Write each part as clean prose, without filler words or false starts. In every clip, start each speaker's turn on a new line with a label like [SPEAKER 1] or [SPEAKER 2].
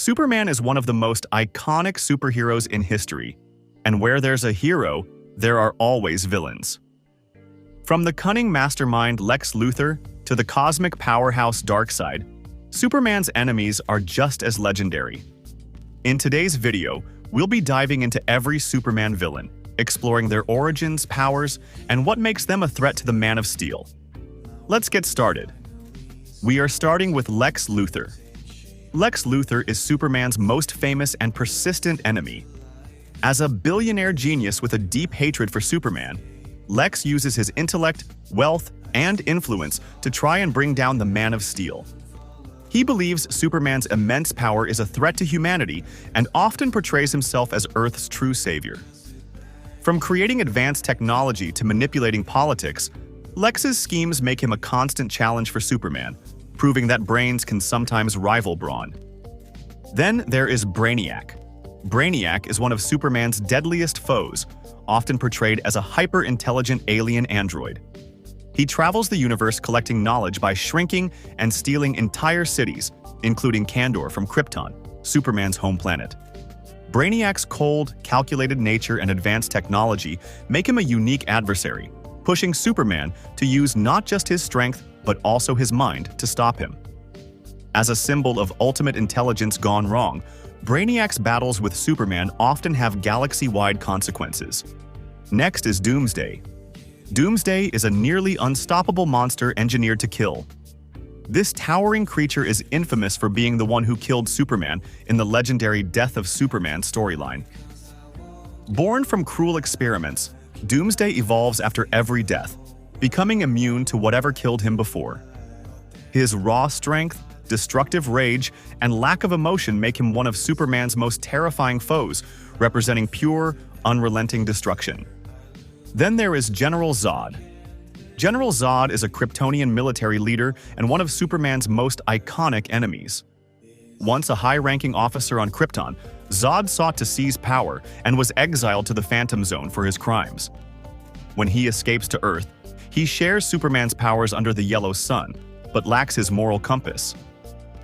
[SPEAKER 1] Superman is one of the most iconic superheroes in history, and where there's a hero, there are always villains. From the cunning mastermind Lex Luthor to the cosmic powerhouse Darkseid, Superman's enemies are just as legendary. In today's video, we'll be diving into every Superman villain, exploring their origins, powers, and what makes them a threat to the Man of Steel. Let's get started. We are starting with Lex Luthor. Lex Luthor is Superman's most famous and persistent enemy. As a billionaire genius with a deep hatred for Superman, Lex uses his intellect, wealth, and influence to try and bring down the Man of Steel. He believes Superman's immense power is a threat to humanity and often portrays himself as Earth's true savior. From creating advanced technology to manipulating politics, Lex's schemes make him a constant challenge for Superman, proving that brains can sometimes rival brawn. Then there is Brainiac. Brainiac is one of Superman's deadliest foes, often portrayed as a hyper-intelligent alien android. He travels the universe collecting knowledge by shrinking and stealing entire cities, including Kandor from Krypton, Superman's home planet. Brainiac's cold, calculated nature and advanced technology make him a unique adversary, pushing Superman to use not just his strength but also his mind to stop him. As a symbol of ultimate intelligence gone wrong, Brainiac's battles with Superman often have galaxy-wide consequences. Next is Doomsday. Doomsday is a nearly unstoppable monster engineered to kill. This towering creature is infamous for being the one who killed Superman in the legendary Death of Superman storyline. Born from cruel experiments, Doomsday evolves after every death, becoming immune to whatever killed him before. His raw strength, destructive rage, and lack of emotion make him one of Superman's most terrifying foes, representing pure, unrelenting destruction. Then there is General Zod. General Zod is a Kryptonian military leader and one of Superman's most iconic enemies. Once a high-ranking officer on Krypton, Zod sought to seize power and was exiled to the Phantom Zone for his crimes. When he escapes to Earth, he shares Superman's powers under the Yellow Sun, but lacks his moral compass.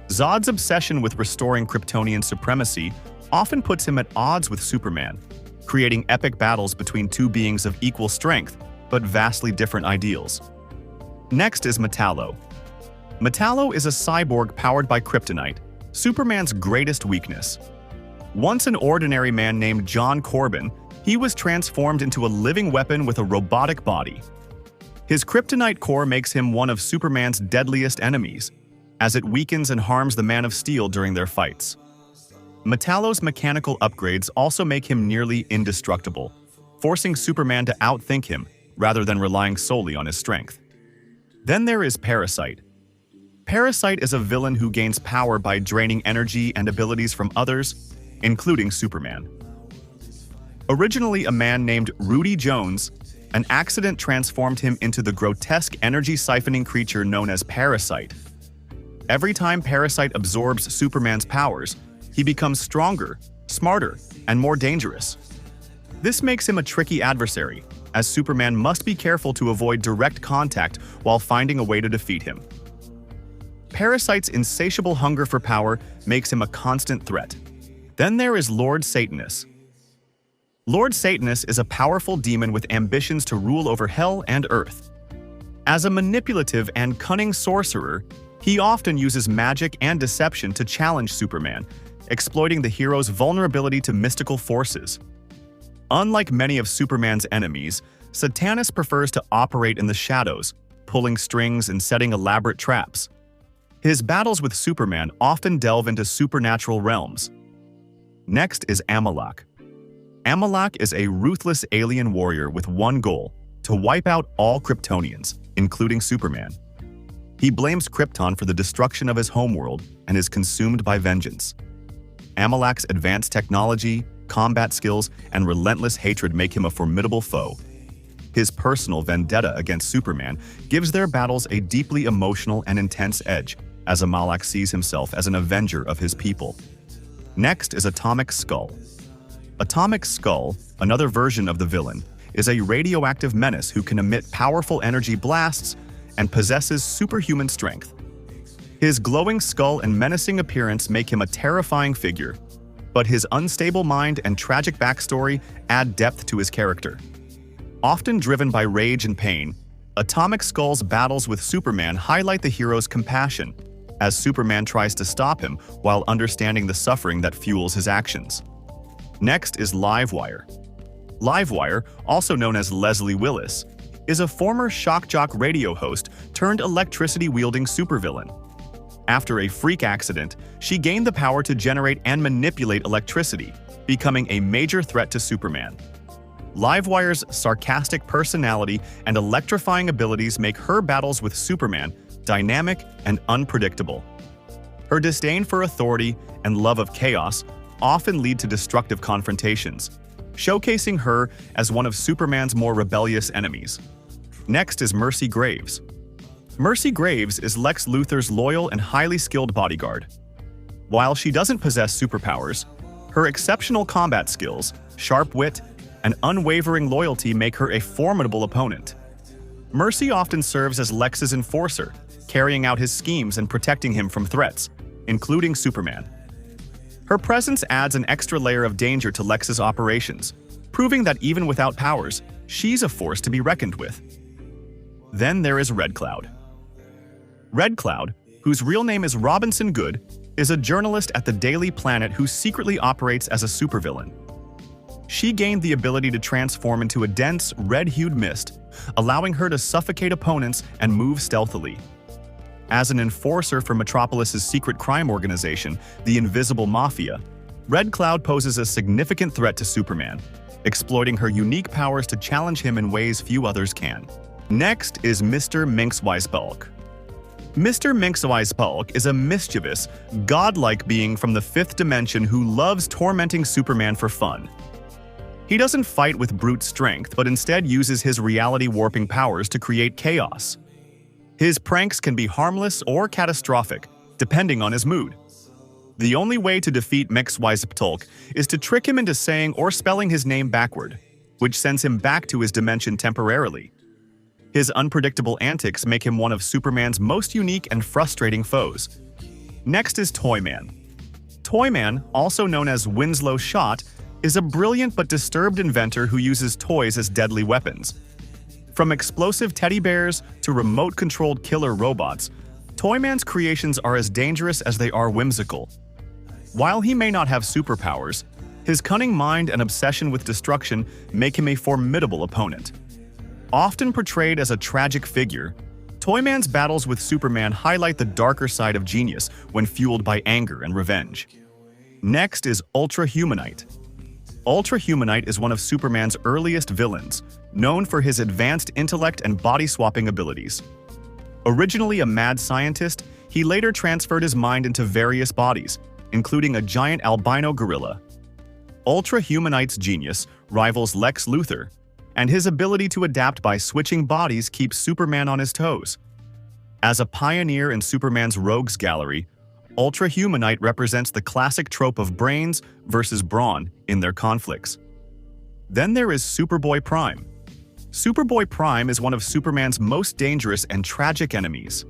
[SPEAKER 1] Zod's obsession with restoring Kryptonian supremacy often puts him at odds with Superman, creating epic battles between two beings of equal strength, but vastly different ideals. Next is Metallo. Metallo is a cyborg powered by kryptonite, Superman's greatest weakness. Once an ordinary man named John Corbin, he was transformed into a living weapon with a robotic body. His kryptonite core makes him one of Superman's deadliest enemies, as it weakens and harms the Man of Steel during their fights. Metallo's mechanical upgrades also make him nearly indestructible, forcing Superman to outthink him rather than relying solely on his strength. Then there is Parasite. Parasite is a villain who gains power by draining energy and abilities from others, including Superman. Originally a man named Rudy Jones, an accident transformed him into the grotesque energy-siphoning creature known as Parasite. Every time Parasite absorbs Superman's powers, he becomes stronger, smarter, and more dangerous. This makes him a tricky adversary, as Superman must be careful to avoid direct contact while finding a way to defeat him. Parasite's insatiable hunger for power makes him a constant threat. Then there is Lord Satanus. Lord Satanus is a powerful demon with ambitions to rule over Hell and Earth. As a manipulative and cunning sorcerer, he often uses magic and deception to challenge Superman, exploiting the hero's vulnerability to mystical forces. Unlike many of Superman's enemies, Satanus prefers to operate in the shadows, pulling strings and setting elaborate traps. His battles with Superman often delve into supernatural realms. Next is Amalak. Amalak is a ruthless alien warrior with one goal: to wipe out all Kryptonians, including Superman. He blames Krypton for the destruction of his homeworld and is consumed by vengeance. Amalak's advanced technology, combat skills, and relentless hatred make him a formidable foe. His personal vendetta against Superman gives their battles a deeply emotional and intense edge, as Amalak sees himself as an avenger of his people. Next is Atomic Skull. Atomic Skull, another version of the villain, is a radioactive menace who can emit powerful energy blasts and possesses superhuman strength. His glowing skull and menacing appearance make him a terrifying figure, but his unstable mind and tragic backstory add depth to his character. Often driven by rage and pain, Atomic Skull's battles with Superman highlight the hero's compassion, as Superman tries to stop him while understanding the suffering that fuels his actions. Next is Livewire. Livewire, also known as Leslie Willis, is a former shock jock radio host turned electricity-wielding supervillain. After a freak accident, she gained the power to generate and manipulate electricity, becoming a major threat to Superman. Livewire's sarcastic personality and electrifying abilities make her battles with Superman dynamic and unpredictable. Her disdain for authority and love of chaos often lead to destructive confrontations, showcasing her as one of Superman's more rebellious enemies. Next is Mercy Graves. Mercy Graves is Lex Luthor's loyal and highly skilled bodyguard. While she doesn't possess superpowers, her exceptional combat skills, sharp wit, and unwavering loyalty make her a formidable opponent. Mercy often serves as Lex's enforcer, carrying out his schemes and protecting him from threats, including Superman. Her presence adds an extra layer of danger to Lex's operations, proving that even without powers, she's a force to be reckoned with. Then there is Red Cloud. Red Cloud, whose real name is Robinson Goode, is a journalist at the Daily Planet who secretly operates as a supervillain. She gained the ability to transform into a dense, red-hued mist, allowing her to suffocate opponents and move stealthily. As an enforcer for Metropolis's secret crime organization, the Invisible Mafia, Red Cloud poses a significant threat to Superman, exploiting her unique powers to challenge him in ways few others can. Next is Mr. Mwise Pulk. Mr. Mwise Pulk is a mischievous, godlike being from the fifth dimension who loves tormenting Superman for fun. He doesn't fight with brute strength, but instead uses his reality-warping powers to create chaos. His pranks can be harmless or catastrophic, depending on his mood. The only way to defeat Mwise Pulk is to trick him into saying or spelling his name backward, which sends him back to his dimension temporarily. His unpredictable antics make him one of Superman's most unique and frustrating foes. Next is Toyman. Toyman, also known as Winslow Shot, is a brilliant but disturbed inventor who uses toys as deadly weapons. From explosive teddy bears to remote-controlled killer robots, Toyman's creations are as dangerous as they are whimsical. While he may not have superpowers, his cunning mind and obsession with destruction make him a formidable opponent. Often portrayed as a tragic figure, Toyman's battles with Superman highlight the darker side of genius when fueled by anger and revenge. Next is Humanite. Humanite is one of Superman's earliest villains, known for his advanced intellect and body-swapping abilities. Originally a mad scientist, he later transferred his mind into various bodies, including a giant albino gorilla. Humanite's genius rivals Lex Luthor, and his ability to adapt by switching bodies keeps Superman on his toes. As a pioneer in Superman's rogues gallery, Humanite represents the classic trope of brains versus brawn in their conflicts. Then there is Superboy Prime. Superboy Prime is one of Superman's most dangerous and tragic enemies.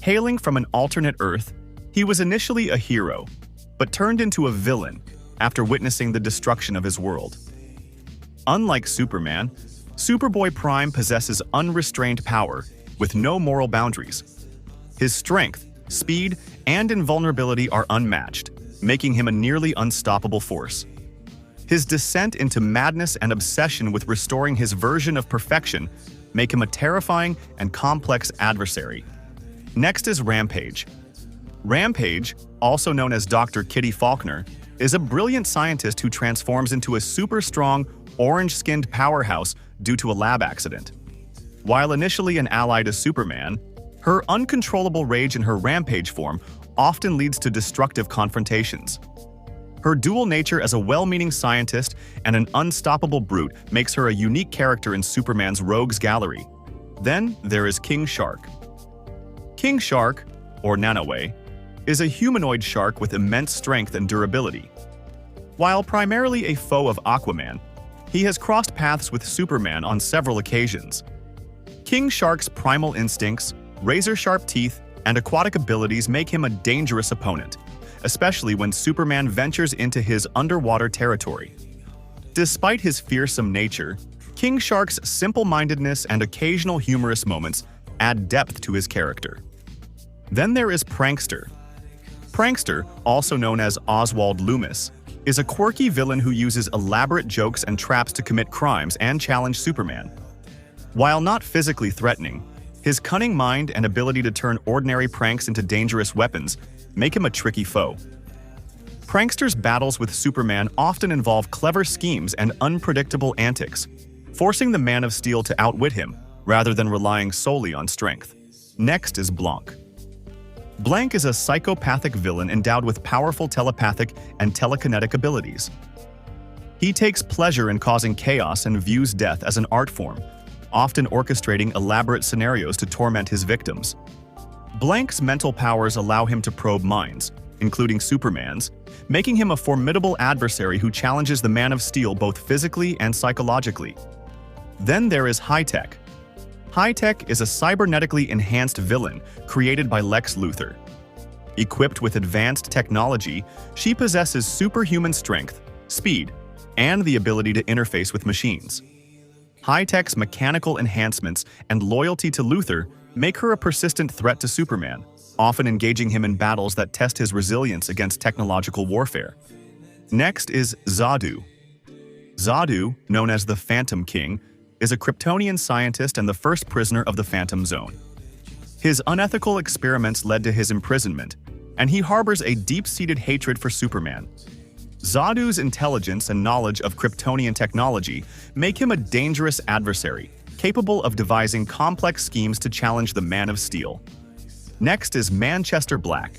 [SPEAKER 1] Hailing from an alternate Earth, he was initially a hero, but turned into a villain after witnessing the destruction of his world. Unlike Superman, Superboy Prime possesses unrestrained power with no moral boundaries. His strength, speed, and invulnerability are unmatched, making him a nearly unstoppable force. His descent into madness and obsession with restoring his version of perfection make him a terrifying and complex adversary. Next is Rampage. Rampage, also known as Dr. Kitty Faulkner, is a brilliant scientist who transforms into a super-strong, orange-skinned powerhouse due to a lab accident. While initially an ally to Superman, her uncontrollable rage in her Rampage form often leads to destructive confrontations. Her dual nature as a well-meaning scientist and an unstoppable brute makes her a unique character in Superman's rogues gallery. Then there is King Shark. King Shark, or Nanoway, is a humanoid shark with immense strength and durability. While primarily a foe of Aquaman, he has crossed paths with Superman on several occasions. King Shark's primal instincts, razor-sharp teeth, and aquatic abilities make him a dangerous opponent, especially when Superman ventures into his underwater territory. Despite his fearsome nature, King Shark's simple-mindedness and occasional humorous moments add depth to his character. Then there is Prankster. Prankster, also known as Oswald Loomis, is a quirky villain who uses elaborate jokes and traps to commit crimes and challenge Superman. While not physically threatening, his cunning mind and ability to turn ordinary pranks into dangerous weapons make him a tricky foe. Prankster's battles with Superman often involve clever schemes and unpredictable antics, forcing the Man of Steel to outwit him rather than relying solely on strength. Next is Blanc. Blanc is a psychopathic villain endowed with powerful telepathic and telekinetic abilities. He takes pleasure in causing chaos and views death as an art form, often orchestrating elaborate scenarios to torment his victims. Blanc's mental powers allow him to probe minds, including Superman's, making him a formidable adversary who challenges the Man of Steel both physically and psychologically. Then there is Hightech. Hightech is a cybernetically enhanced villain created by Lex Luthor. Equipped with advanced technology, she possesses superhuman strength, speed, and the ability to interface with machines. Hightech's mechanical enhancements and loyalty to Luthor make her a persistent threat to Superman, often engaging him in battles that test his resilience against technological warfare. Next is Zadu. Zadu, known as the Phantom King, is a Kryptonian scientist and the first prisoner of the Phantom Zone. His unethical experiments led to his imprisonment, and he harbors a deep-seated hatred for Superman. Zadu's intelligence and knowledge of Kryptonian technology make him a dangerous adversary, capable of devising complex schemes to challenge the Man of Steel. Next is Manchester Black.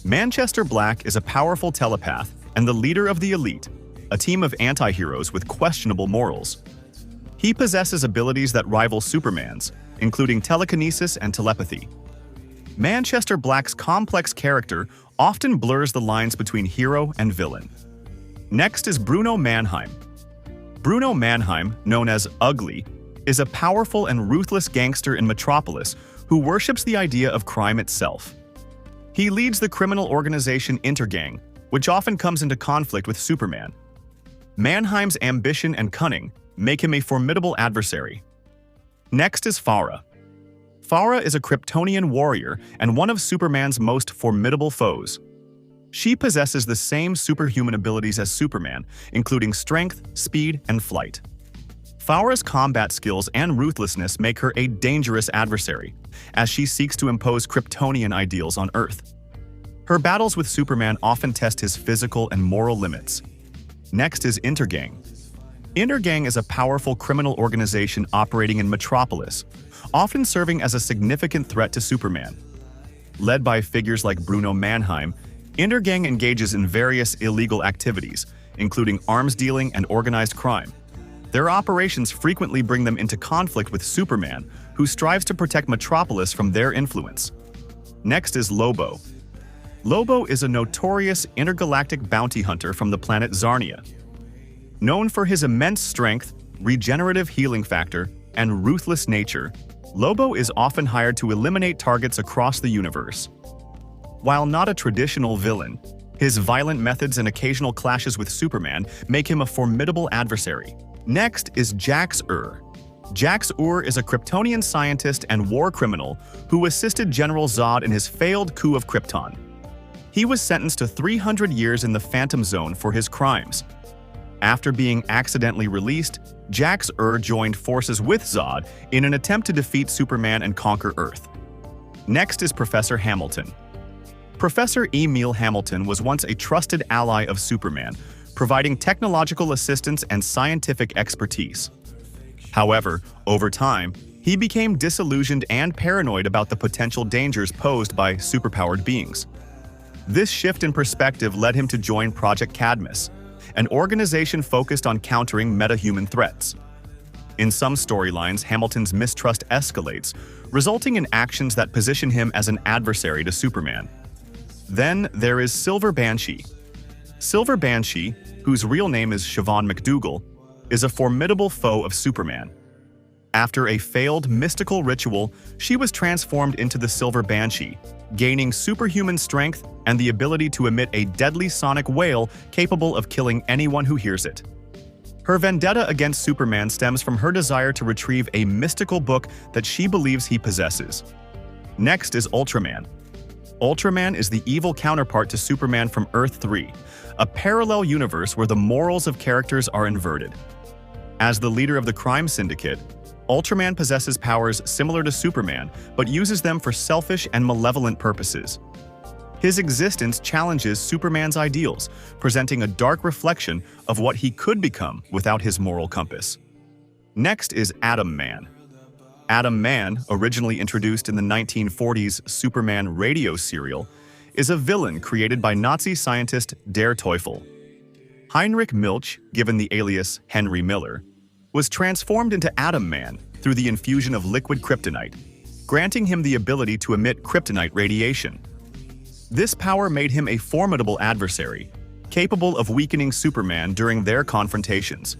[SPEAKER 1] Manchester Black is a powerful telepath and the leader of the Elite, a team of anti-heroes with questionable morals. He possesses abilities that rival Superman's, including telekinesis and telepathy. Manchester Black's complex character often blurs the lines between hero and villain. Next is Bruno Manheim. Bruno Manheim, known as Ugly, is a powerful and ruthless gangster in Metropolis who worships the idea of crime itself. He leads the criminal organization Intergang, which often comes into conflict with Superman. Manheim's ambition and cunning make him a formidable adversary. Next is Farah. Farah is a Kryptonian warrior and one of Superman's most formidable foes. She possesses the same superhuman abilities as Superman, including strength, speed, and flight. Farah's combat skills and ruthlessness make her a dangerous adversary, as she seeks to impose Kryptonian ideals on Earth. Her battles with Superman often test his physical and moral limits. Next is Intergang. Intergang is a powerful criminal organization operating in Metropolis, often serving as a significant threat to Superman. Led by figures like Bruno Manheim, Intergang engages in various illegal activities, including arms dealing and organized crime. Their operations frequently bring them into conflict with Superman, who strives to protect Metropolis from their influence. Next is Lobo. Lobo is a notorious intergalactic bounty hunter from the planet Zarnia. Known for his immense strength, regenerative healing factor, and ruthless nature, Lobo is often hired to eliminate targets across the universe. While not a traditional villain, his violent methods and occasional clashes with Superman make him a formidable adversary. Next is Jax Ur. Jax Ur is a Kryptonian scientist and war criminal who assisted General Zod in his failed coup of Krypton. He was sentenced to 300 years in the Phantom Zone for his crimes. After being accidentally released, Jax Ur joined forces with Zod in an attempt to defeat Superman and conquer Earth. Next is Professor Hamilton. Professor Emil Hamilton was once a trusted ally of Superman, providing technological assistance and scientific expertise. However, over time, he became disillusioned and paranoid about the potential dangers posed by superpowered beings. This shift in perspective led him to join Project Cadmus, an organization focused on countering metahuman threats. In some storylines, Hamilton's mistrust escalates, resulting in actions that position him as an adversary to Superman. Then there is Silver Banshee. Silver Banshee, whose real name is Siobhan McDougal, is a formidable foe of Superman. After a failed mystical ritual, she was transformed into the Silver Banshee, gaining superhuman strength and the ability to emit a deadly sonic wail capable of killing anyone who hears it. Her vendetta against Superman stems from her desire to retrieve a mystical book that she believes he possesses. Next is Ultraman. Ultraman is the evil counterpart to Superman from Earth 3, a parallel universe where the morals of characters are inverted. As the leader of the crime syndicate, Ultraman possesses powers similar to Superman, but uses them for selfish and malevolent purposes. His existence challenges Superman's ideals, presenting a dark reflection of what he could become without his moral compass. Next is Atom Man. Atom Man, originally introduced in the 1940s Superman radio serial, is a villain created by Nazi scientist Der Teufel. Heinrich Milch, given the alias Henry Miller, was transformed into Atom Man through the infusion of liquid kryptonite, granting him the ability to emit kryptonite radiation. This power made him a formidable adversary, capable of weakening Superman during their confrontations.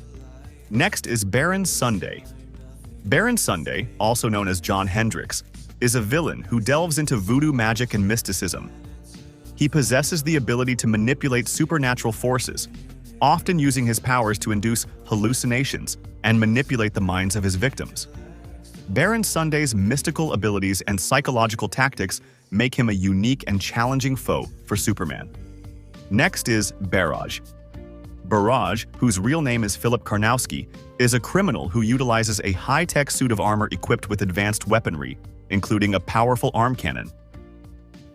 [SPEAKER 1] Next is Baron Sunday. Baron Sunday, also known as John Hendricks, is a villain who delves into voodoo magic and mysticism. He possesses the ability to manipulate supernatural forces, often using his powers to induce hallucinations and manipulate the minds of his victims. Baron Sunday's mystical abilities and psychological tactics make him a unique and challenging foe for Superman. Next is Barrage. Barrage, whose real name is Philip Karnowski, is a criminal who utilizes a high-tech suit of armor equipped with advanced weaponry, including a powerful arm cannon.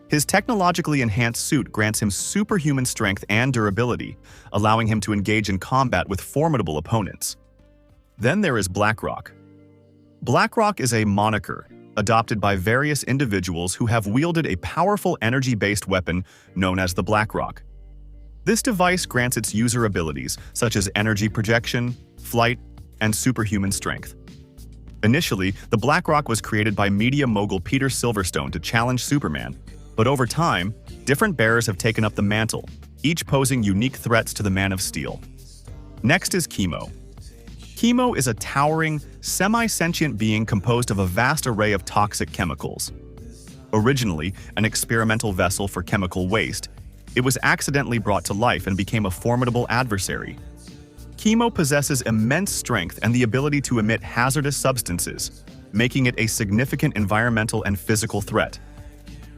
[SPEAKER 1] His technologically enhanced suit grants him superhuman strength and durability, allowing him to engage in combat with formidable opponents. Then there is Blackrock. Blackrock is a moniker adopted by various individuals who have wielded a powerful energy-based weapon known as the Blackrock. This device grants its user abilities such as energy projection, flight, and superhuman strength. Initially, the Blackrock was created by media mogul Peter Silverstone to challenge Superman, but over time, different bearers have taken up the mantle, each posing unique threats to the Man of Steel. Next is Chemo. Chemo is a towering, semi-sentient being composed of a vast array of toxic chemicals. Originally an experimental vessel for chemical waste, it was accidentally brought to life and became a formidable adversary. Chemo possesses immense strength and the ability to emit hazardous substances, making it a significant environmental and physical threat.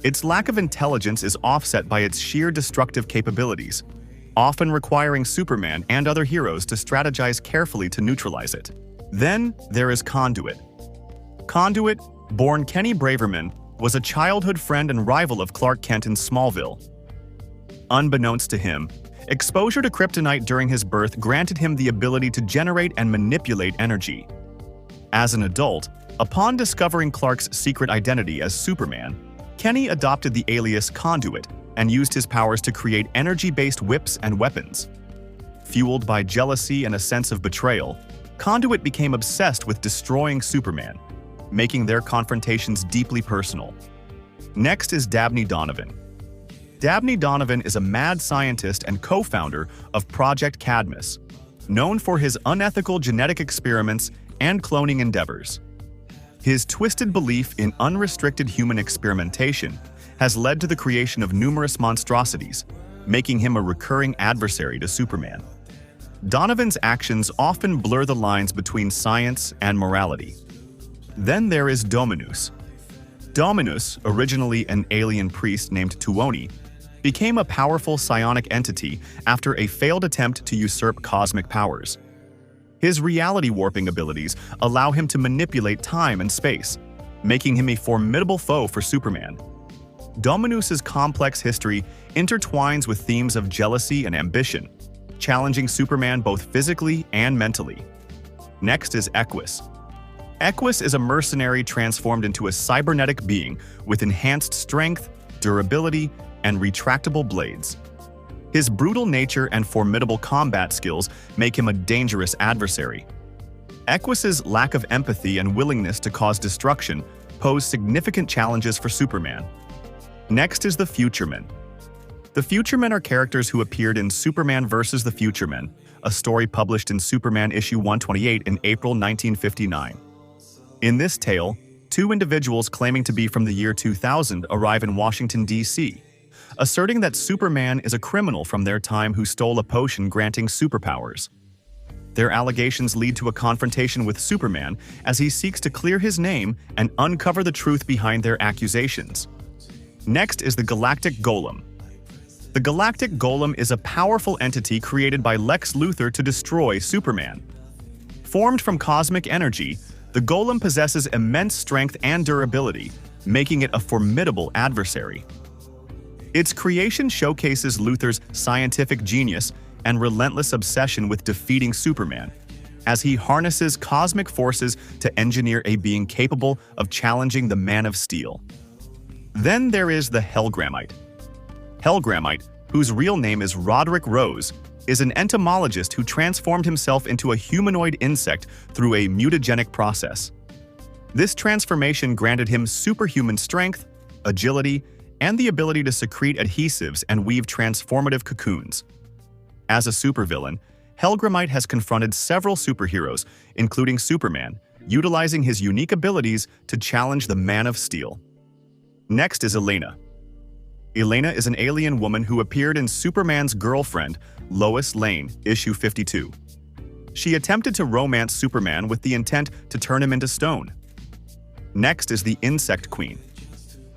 [SPEAKER 1] Its lack of intelligence is offset by its sheer destructive capabilities, often requiring Superman and other heroes to strategize carefully to neutralize it. Then there is Conduit. Conduit, born Kenny Braverman, was a childhood friend and rival of Clark Kent in Smallville. Unbeknownst to him, exposure to kryptonite during his birth granted him the ability to generate and manipulate energy. As an adult, upon discovering Clark's secret identity as Superman, Kenny adopted the alias Conduit and used his powers to create energy-based whips and weapons. Fueled by jealousy and a sense of betrayal, Conduit became obsessed with destroying Superman, making their confrontations deeply personal. Next is Dabney Donovan. Dabney Donovan is a mad scientist and co-founder of Project Cadmus, known for his unethical genetic experiments and cloning endeavors. His twisted belief in unrestricted human experimentation has led to the creation of numerous monstrosities, making him a recurring adversary to Superman. Donovan's actions often blur the lines between science and morality. Then there is Dominus. Dominus, originally an alien priest named Tuoni, became a powerful psionic entity after a failed attempt to usurp cosmic powers. His reality warping abilities allow him to manipulate time and space, making him a formidable foe for Superman. Dominus's complex history intertwines with themes of jealousy and ambition, challenging Superman both physically and mentally. Next is Equus. Equus is a mercenary transformed into a cybernetic being with enhanced strength, durability, and retractable blades. His brutal nature and formidable combat skills make him a dangerous adversary. Equus's lack of empathy and willingness to cause destruction pose significant challenges for Superman. Next is the Futuremen. The Futuremen are characters who appeared in Superman vs. the Futuremen, a story published in Superman issue 128 in April 1959. In this tale, two individuals claiming to be from the year 2000 arrive in Washington, D.C., asserting that Superman is a criminal from their time who stole a potion granting superpowers. Their allegations lead to a confrontation with Superman as he seeks to clear his name and uncover the truth behind their accusations. Next is the Galactic Golem. The Galactic Golem is a powerful entity created by Lex Luthor to destroy Superman. Formed from cosmic energy, the Golem possesses immense strength and durability, making it a formidable adversary. Its creation showcases Luthor's scientific genius and relentless obsession with defeating Superman, as he harnesses cosmic forces to engineer a being capable of challenging the Man of Steel. Then there is the Hell Grite. Hell Grite, whose real name is Roderick Rose, is an entomologist who transformed himself into a humanoid insect through a mutagenic process. This transformation granted him superhuman strength, agility, and the ability to secrete adhesives and weave transformative cocoons. As a supervillain, Hell Grite has confronted several superheroes, including Superman, utilizing his unique abilities to challenge the Man of Steel. Next is Elena. Elena is an alien woman who appeared in Superman's girlfriend, Lois Lane, issue 52. She attempted to romance Superman with the intent to turn him into stone. Next is the Insect Queen.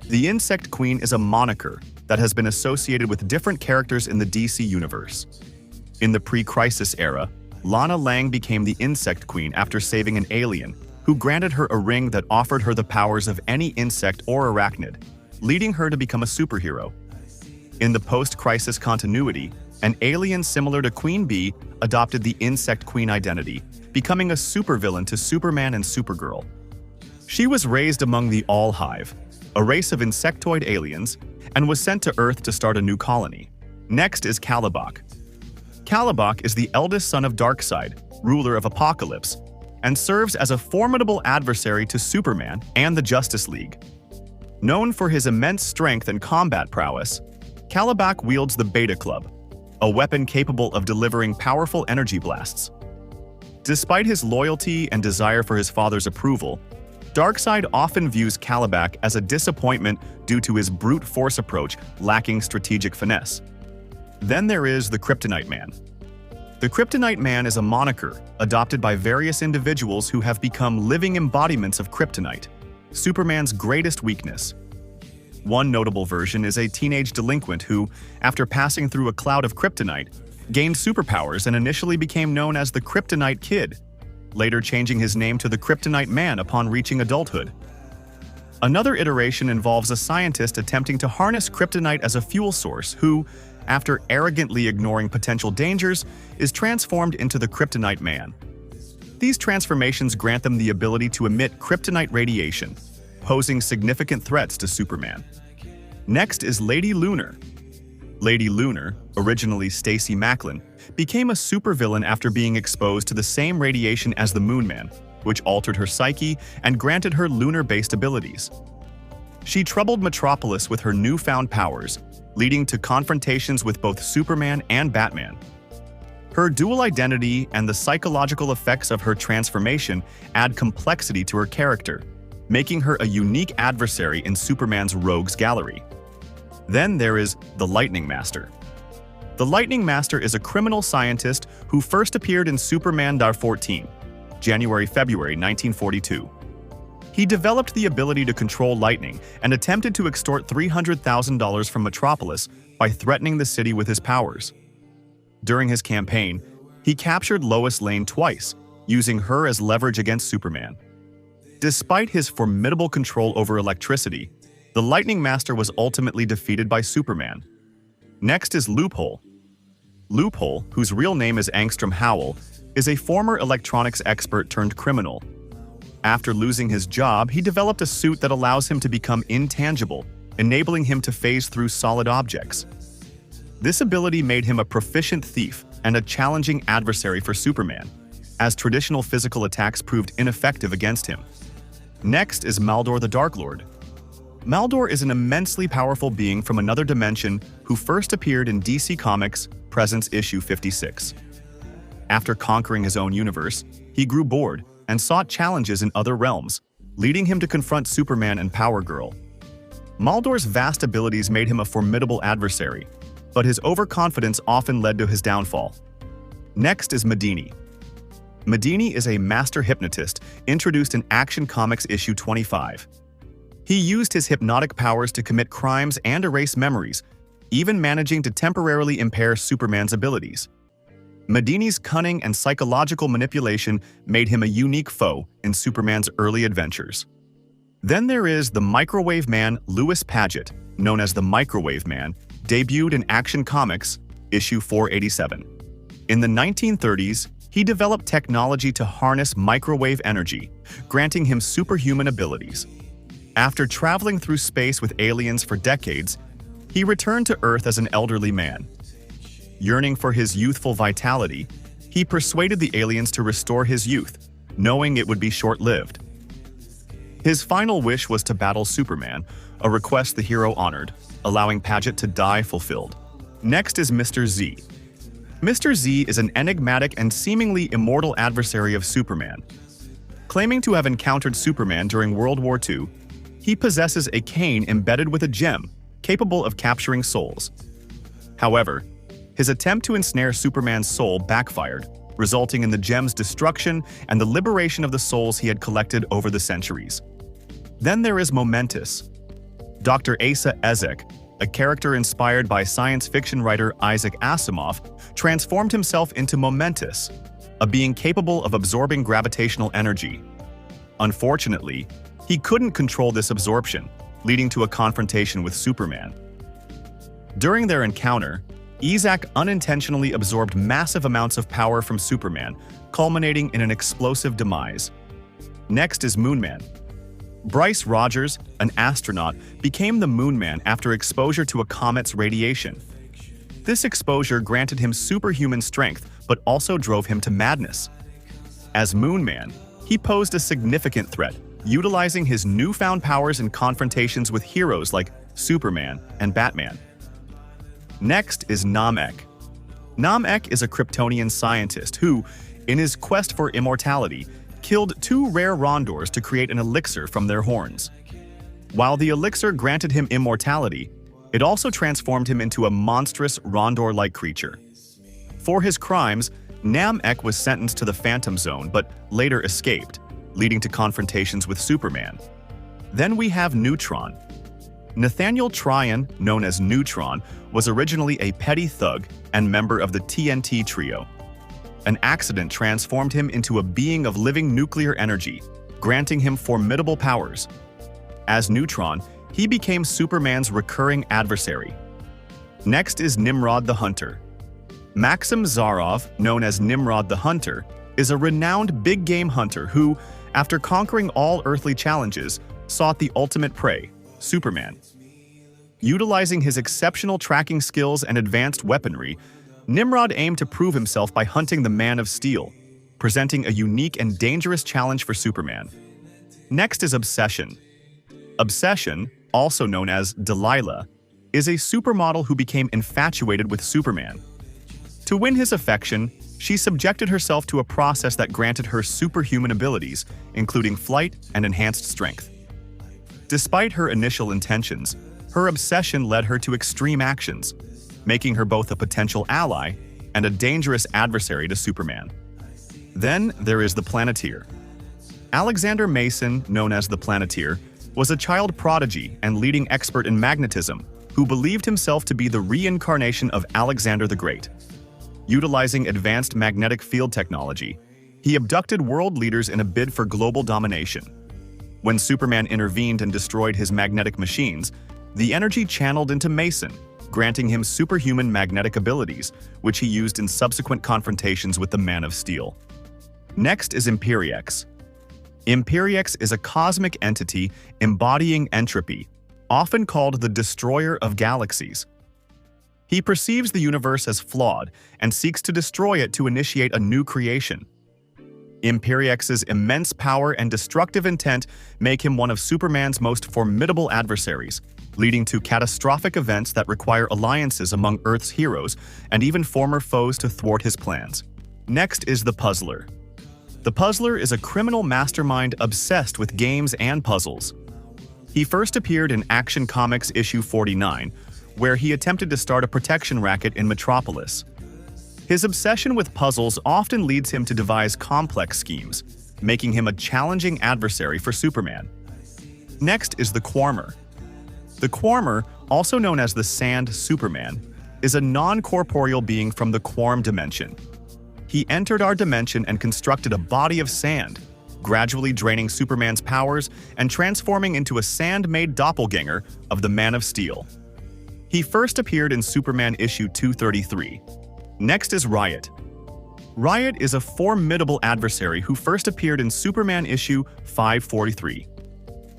[SPEAKER 1] The Insect Queen is a moniker that has been associated with different characters in the DC universe. In the pre-crisis era, Lana Lang became the Insect Queen after saving an alien, who granted her a ring that offered her the powers of any insect or arachnid, leading her to become a superhero. In the post-crisis continuity, an alien similar to Queen Bee adopted the Insect Queen identity, becoming a supervillain to Superman and Supergirl. She was raised among the All Hive, a race of insectoid aliens, and was sent to Earth to start a new colony. Next is Kalibak. Kalibak is the eldest son of Darkseid, ruler of Apokolips, and serves as a formidable adversary to Superman and the Justice League. Known for his immense strength and combat prowess, Kalibak wields the Beta Club, a weapon capable of delivering powerful energy blasts. Despite his loyalty and desire for his father's approval, Darkseid often views Kalibak as a disappointment due to his brute force approach lacking strategic finesse. Then there is the Kryptonite Man. The Kryptonite Man is a moniker adopted by various individuals who have become living embodiments of kryptonite, Superman's greatest weakness. One notable version is a teenage delinquent who, after passing through a cloud of kryptonite, gained superpowers and initially became known as the Kryptonite Kid, later changing his name to the Kryptonite Man upon reaching adulthood. Another iteration involves a scientist attempting to harness kryptonite as a fuel source who, after arrogantly ignoring potential dangers, is transformed into the Kryptonite Man. These transformations grant them the ability to emit kryptonite radiation, posing significant threats to Superman. Next is Lady Lunar. Lady Lunar, originally Stacey Macklin, became a supervillain after being exposed to the same radiation as the Moon Man, which altered her psyche and granted her lunar-based abilities. She troubled Metropolis with her newfound powers, leading to confrontations with both Superman and Batman. Her dual identity and the psychological effects of her transformation add complexity to her character, making her a unique adversary in Superman's rogues gallery. Then there is the Lightning Master. The Lightning Master is a criminal scientist who first appeared in Superman #14, January-February 1942. He developed the ability to control lightning and attempted to extort $300,000 from Metropolis by threatening the city with his powers. During his campaign, he captured Lois Lane twice, using her as leverage against Superman. Despite his formidable control over electricity, the Lightning Master was ultimately defeated by Superman. Next is Loophole. Loophole, whose real name is Angstrom Howell, is a former electronics expert turned criminal. After losing his job, he developed a suit that allows him to become intangible, enabling him to phase through solid objects. This ability made him a proficient thief and a challenging adversary for Superman, as traditional physical attacks proved ineffective against him. Next is Maldor the Dark Lord. Maldor is an immensely powerful being from another dimension who first appeared in DC Comics Presents issue 56. After conquering his own universe, he grew bored and sought challenges in other realms, leading him to confront Superman and Power Girl. Maldor's vast abilities made him a formidable adversary, but his overconfidence often led to his downfall. Next is Madini. Madini is a master hypnotist introduced in Action Comics issue 25. He used his hypnotic powers to commit crimes and erase memories, even managing to temporarily impair Superman's abilities. Madini's cunning and psychological manipulation made him a unique foe in Superman's early adventures. Then there is the Microwave Man Louis Paget, known as the Microwave Man, debuted in Action Comics, issue 487. In the 1930s, he developed technology to harness microwave energy, granting him superhuman abilities. After traveling through space with aliens for decades, he returned to Earth as an elderly man. Yearning for his youthful vitality, he persuaded the aliens to restore his youth, knowing it would be short-lived. His final wish was to battle Superman, a request the hero honored, allowing Paget to die fulfilled. Next is Mr. Z. Mr. Z is an enigmatic and seemingly immortal adversary of Superman. Claiming to have encountered Superman during World War II, he possesses a cane embedded with a gem, capable of capturing souls. However, his attempt to ensnare Superman's soul backfired, resulting in the gem's destruction and the liberation of the souls he had collected over the centuries. Then there is Momentous. Dr. Asa Ezek, a character inspired by science fiction writer Isaac Asimov, transformed himself into Momentous, a being capable of absorbing gravitational energy. Unfortunately, he couldn't control this absorption, leading to a confrontation with Superman. During their encounter, Isaac unintentionally absorbed massive amounts of power from Superman, culminating in an explosive demise. Next is Moonman. Bryce Rogers, an astronaut, became the Moonman after exposure to a comet's radiation. This exposure granted him superhuman strength, but also drove him to madness. As Moonman, he posed a significant threat, utilizing his newfound powers in confrontations with heroes like Superman and Batman. Next is Namek. Namek is a Kryptonian scientist who, in his quest for immortality, killed two rare Rondors to create an elixir from their horns. While the elixir granted him immortality, it also transformed him into a monstrous Rondor-like creature. For his crimes, Namek was sentenced to the Phantom Zone but later escaped, leading to confrontations with Superman. Then we have Neutron. Nathaniel Tryon, known as Neutron, was originally a petty thug and member of the TNT trio. An accident transformed him into a being of living nuclear energy, granting him formidable powers. As Neutron, he became Superman's recurring adversary. Next is Nimrod the Hunter. Maxim Zarov, known as Nimrod the Hunter, is a renowned big-game hunter who, after conquering all earthly challenges, sought the ultimate prey, Superman. Utilizing his exceptional tracking skills and advanced weaponry, Nimrod aimed to prove himself by hunting the Man of Steel, presenting a unique and dangerous challenge for Superman. Next is Obsession. Obsession, also known as Delilah, is a supermodel who became infatuated with Superman. To win his affection, she subjected herself to a process that granted her superhuman abilities, including flight and enhanced strength. Despite her initial intentions, her obsession led her to extreme actions, making her both a potential ally and a dangerous adversary to Superman. Then there is the Planeteer. Alexander Mason, known as the Planeteer, was a child prodigy and leading expert in magnetism who believed himself to be the reincarnation of Alexander the Great. Utilizing advanced magnetic field technology, he abducted world leaders in a bid for global domination. When Superman intervened and destroyed his magnetic machines, the energy channeled into Mason, granting him superhuman magnetic abilities, which he used in subsequent confrontations with the Man of Steel. Next is Imperiex. Imperiex is a cosmic entity embodying entropy, often called the Destroyer of Galaxies. He perceives the universe as flawed and seeks to destroy it to initiate a new creation. Imperiex's immense power and destructive intent make him one of Superman's most formidable adversaries, leading to catastrophic events that require alliances among Earth's heroes and even former foes to thwart his plans. Next is the Puzzler. The Puzzler is a criminal mastermind obsessed with games and puzzles. He first appeared in Action Comics issue 49, where he attempted to start a protection racket in Metropolis. His obsession with puzzles often leads him to devise complex schemes, making him a challenging adversary for Superman. Next is the Quarmer. The Quarmer, also known as the Sand Superman, is a non-corporeal being from the Quarm dimension. He entered our dimension and constructed a body of sand, gradually draining Superman's powers and transforming into a sand-made doppelganger of the Man of Steel. He first appeared in Superman issue 233. Next is Riot. Riot is a formidable adversary who first appeared in Superman issue 543.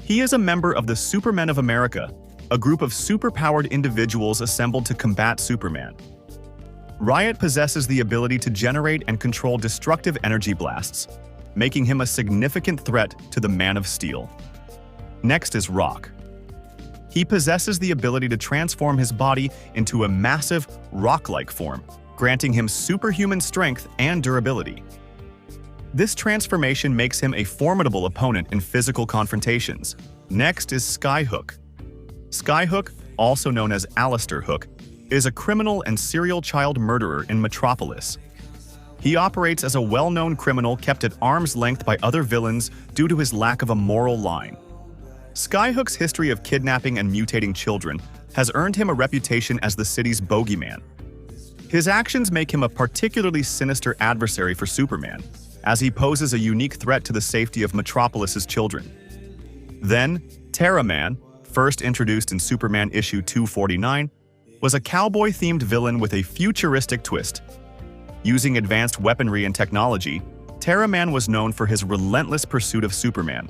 [SPEAKER 1] He is a member of the Supermen of America, a group of superpowered individuals assembled to combat Superman. Riot possesses the ability to generate and control destructive energy blasts, making him a significant threat to the Man of Steel. Next is Rock. He possesses the ability to transform his body into a massive, rock-like form, granting him superhuman strength and durability. This transformation makes him a formidable opponent in physical confrontations. Next is Skyhook. Skyhook, also known as Alistair Hook, is a criminal and serial child murderer in Metropolis. He operates as a well-known criminal kept at arm's length by other villains due to his lack of a moral line. Skyhook's history of kidnapping and mutating children has earned him a reputation as the city's bogeyman. His actions make him a particularly sinister adversary for Superman, as he poses a unique threat to the safety of Metropolis's children. Then, Terra Man, first introduced in Superman issue 249, was a cowboy-themed villain with a futuristic twist. Using advanced weaponry and technology, Terra Man was known for his relentless pursuit of Superman.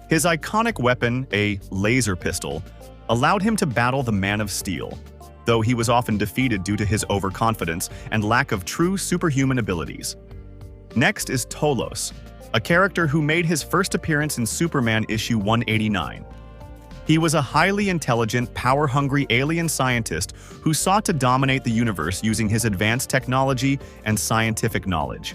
[SPEAKER 1] His iconic weapon, a laser pistol, allowed him to battle the Man of Steel, though he was often defeated due to his overconfidence and lack of true superhuman abilities. Next is Tolos, a character who made his first appearance in Superman issue 189. He was a highly intelligent, power-hungry alien scientist who sought to dominate the universe using his advanced technology and scientific knowledge.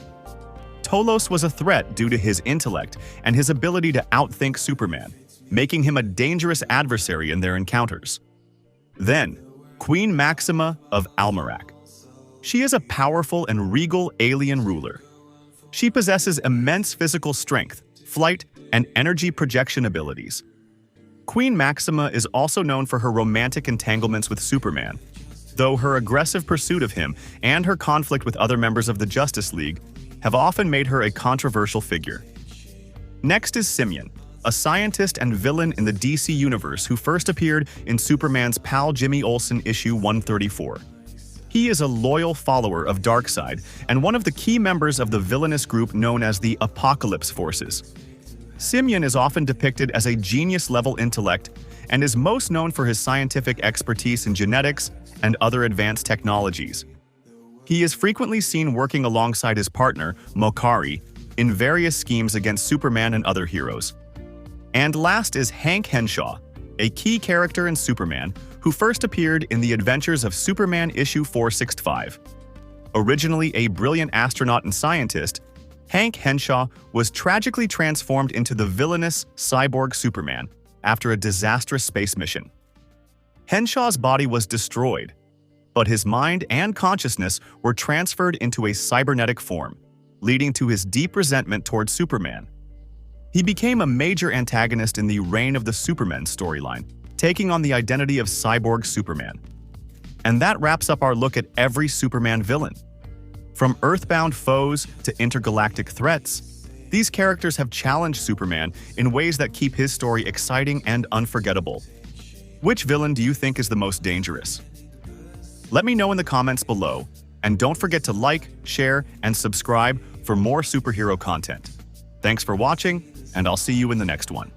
[SPEAKER 1] Tolos was a threat due to his intellect and his ability to outthink Superman, making him a dangerous adversary in their encounters. Then, Queen Maxima of Almerac. She is a powerful and regal alien ruler. She possesses immense physical strength, flight, and energy projection abilities. Queen Maxima is also known for her romantic entanglements with Superman, though her aggressive pursuit of him and her conflict with other members of the Justice League have often made her a controversial figure. Next is Simian, a scientist and villain in the DC Universe who first appeared in Superman's pal Jimmy Olsen issue 134. He is a loyal follower of Darkseid and one of the key members of the villainous group known as the Apocalypse Forces. Simian is often depicted as a genius-level intellect and is most known for his scientific expertise in genetics and other advanced technologies. He is frequently seen working alongside his partner, Mokari, in various schemes against Superman and other heroes. And last is Hank Henshaw, a key character in Superman who first appeared in the adventures of Superman issue 465. Originally a brilliant astronaut and scientist, Hank Henshaw was tragically transformed into the villainous cyborg Superman after a disastrous space mission. Henshaw's body was destroyed, but his mind and consciousness were transferred into a cybernetic form, leading to his deep resentment towards Superman. He became a major antagonist in the Reign of the Supermen storyline, taking on the identity of cyborg Superman. And that wraps up our look at every Superman villain. From earthbound foes to intergalactic threats, these characters have challenged Superman in ways that keep his story exciting and unforgettable. Which villain do you think is the most dangerous? Let me know in the comments below, and don't forget to like, share, and subscribe for more superhero content. Thanks for watching, and I'll see you in the next one.